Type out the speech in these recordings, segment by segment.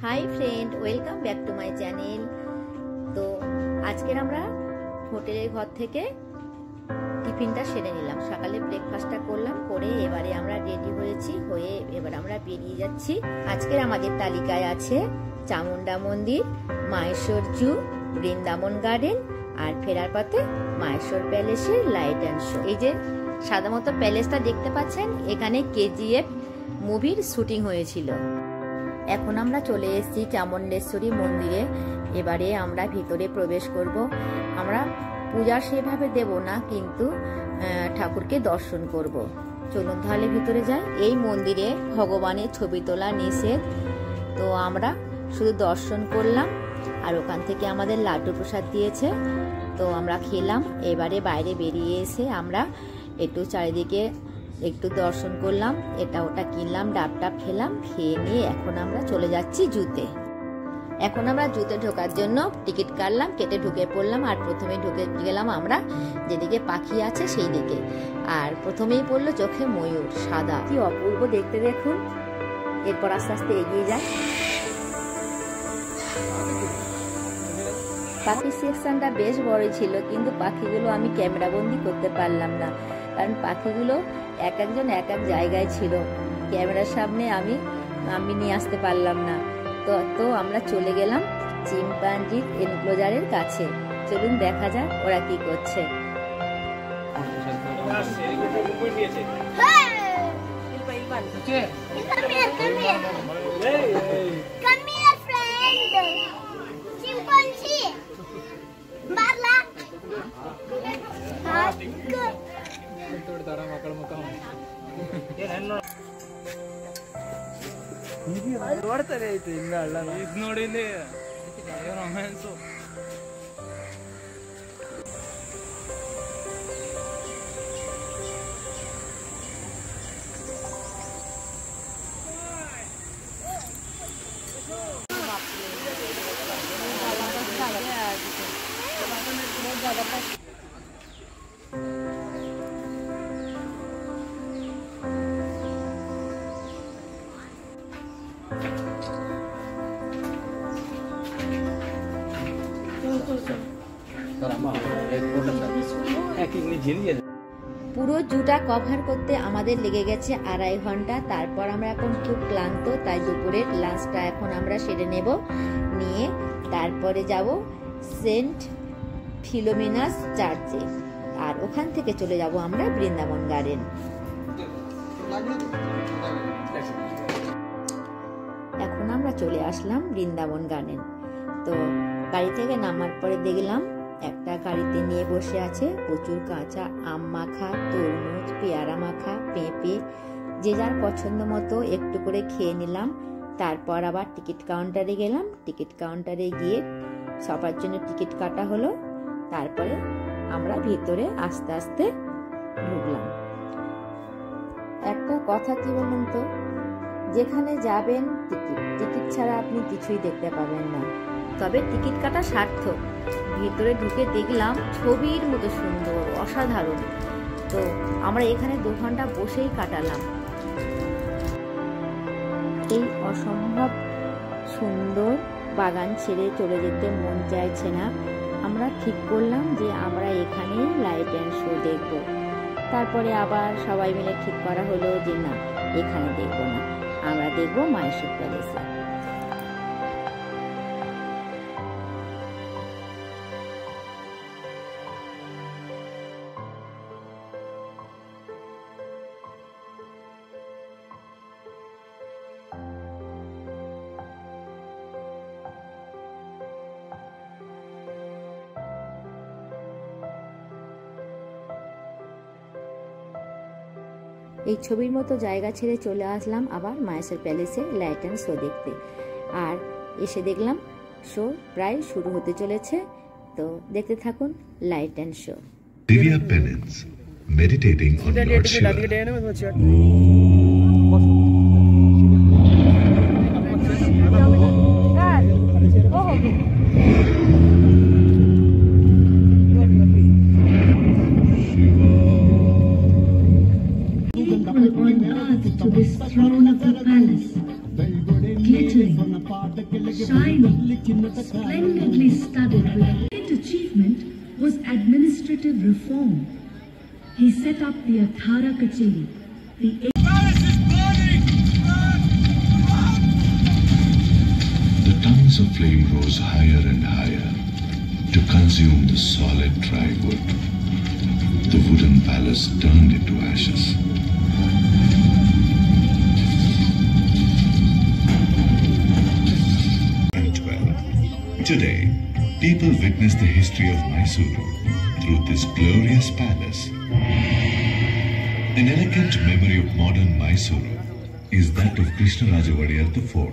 Hi friend, welcome back to my channel. তো আজকের আমরা হোটেলের ঘর থেকে টিফিনটা সেরে নিলাম, সকালে ব্রেকফাস্টটা করলাম, করে এবারে আমরা রেডি হয়ে এবার আমরা বেরিয়ে যাচ্ছি। আজকের আমাদের তালিকায় আছে চামুন্ডা মন্দির, মাহেশ্বর জু, বৃন্দাবন গার্ডেন আর ফেরার পথে মাহেশ্বর প্যালেসের লাইট অ্যান্ড শো। এই যে সাদা মতো প্যালেসটা দেখতে পাচ্ছেন, এখানে কেজিএফ মুভির শুটিং হয়েছিল। এখন আমরা চলে এসেছি চামুণ্ডেশ্বরী মন্দিরে। এবারে আমরা ভিতরে প্রবেশ করব। আমরা পূজা সেভাবে দেব না, কিন্তু ঠাকুরকে দর্শন করব। চলুন তাহলে ভিতরে যাই। এই মন্দিরে ভগবানের ছবি তোলা নিষেধ, তো আমরা শুধু দর্শন করলাম। আর ওখান থেকে আমাদের লাড্ডু প্রসাদ দিয়েছে, তো আমরা খেলাম। এবারে বাইরে বেরিয়ে এসে আমরা একটু চারিদিকে একটু দর্শন করলাম, এটা ওটা কিনলাম, ডাব খেলাম, খেয়ে নিয়ে এখন আমরা চলে যাচ্ছি জুতে। এখন আমরা জুতে ঢোকার জন্য টিকিট কাটলাম, কেটে ঢুকে পড়লাম। আর প্রথমে ঢুকে গেলাম আমরা যেদিকে পাখি আছে সেই দিকে। আর প্রথমেই পড়লো চোখে ময়ূর, সাদা, কি অপূর্ব দেখতে দেখুন। এরপর আস্তে আস্তে এগিয়ে যায়। পাখি সেকশনটা বেশ বড় ছিল, কিন্তু পাখিগুলো আমি ক্যামেরা বন্দি করতে পারলাম না, কারণ পাখিগুলো এক একজন এক এক জায়গায় ছিল। ক্যামেরার সামনে আমি নিয়ে আসতে পারলাম না। তো আমরা চলে গেলাম চিম্পাঞ্জির এনক্লোজারের কাছে। চলুন দেখা যাক ওরা কি করছে। ನೋಡ್ತಾರೆ ಐತೆ ಇನ್ನ ಅಲ್ಲ ಇದು ನೋಡಿಲಿ ರೊಮ್ಯಾನ್ಸು. পুরো জুটা কভার করতে আমাদের লেগে গেছে 2.5 ঘন্টা। তারপর আমরা এখন খুব ক্লান্ত, তাই দুপুরের লাঞ্চটা এখন আমরা সেরে নেব। নিয়ে তারপরে যাব সেন্ট ফিলোমিনাস চার্চে, আর ওখান থেকে চলে যাব আমরা বৃন্দাবন গার্ডেন। এখন আমরা চলে আসলাম বৃন্দাবন গার্ডেন। তো গাড়ি থেকে নামার পরে দেখলাম একটা গাড়িতে নিয়ে বসে আছে প্রচুর কাঁচা আম মাখা, তরমুজ, পেয়ারা মাখা, পেঁপে, যে যার পছন্দ মতো একটু করে খেয়ে নিলাম। তারপর আবার টিকিট কাউন্টারে গেলাম। টিকিট কাউন্টারে গিয়ে সবার জন্য টিকিট কাটা হলো। তারপরে আমরা ভিতরে আস্তে আস্তে ঢুকলাম। একটা কথা কি বলুন তো, যেখানে যাবেন টিকিট ছাড়া আপনি কিছুই দেখতে পাবেন না। তবে টিকিট কাটা সার্থক। ভিতরে ঢুকে দেখলাম ছবির মতো সুন্দর, অসাধারণ। তো আমরা এখানে 2 ঘন্টা বসেই কাটালাম। এই অসম্ভব সুন্দর বাগান ছেড়ে চলে যেতে মন চাইছে না। আমরা ঠিক করলাম যে আমরা এখানেই লাইট অ্যান্ড শো দেখব। তারপরে আবার সবাই মিলে ঠিক করা হলো যে না, এখানে দেখব না, আমরা দেখব মাহেশ্বর প্যালেসে। এই ছবির মতো জায়গা ছেড়ে চলে আসলাম আবার মাহেশ্বর প্যালেসে লাইট অ্যান্ড শো দেখতে। আর এসে দেখলাম শো প্রায় শুরু হতে চলেছে, তো দেখতে থাকুন light and show. Divya Penance, meditating on Lord Shiva. On earth to this throne of the palace, glittering, shiny, splendidly studded with a great achievement was administrative reform. He set up the Athara Kacheri, the The tongues of flame rose higher and higher to consume the solid dry wood. The wooden palace turned into ashes. Today, people witness the history of Mysuru through this glorious palace. An elegant memory of modern Mysuru is that of Krishnaraja Wadiyar IV.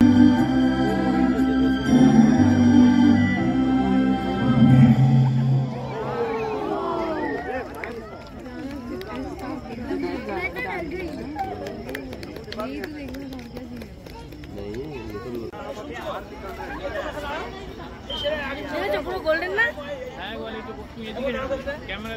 পুরো golden না camera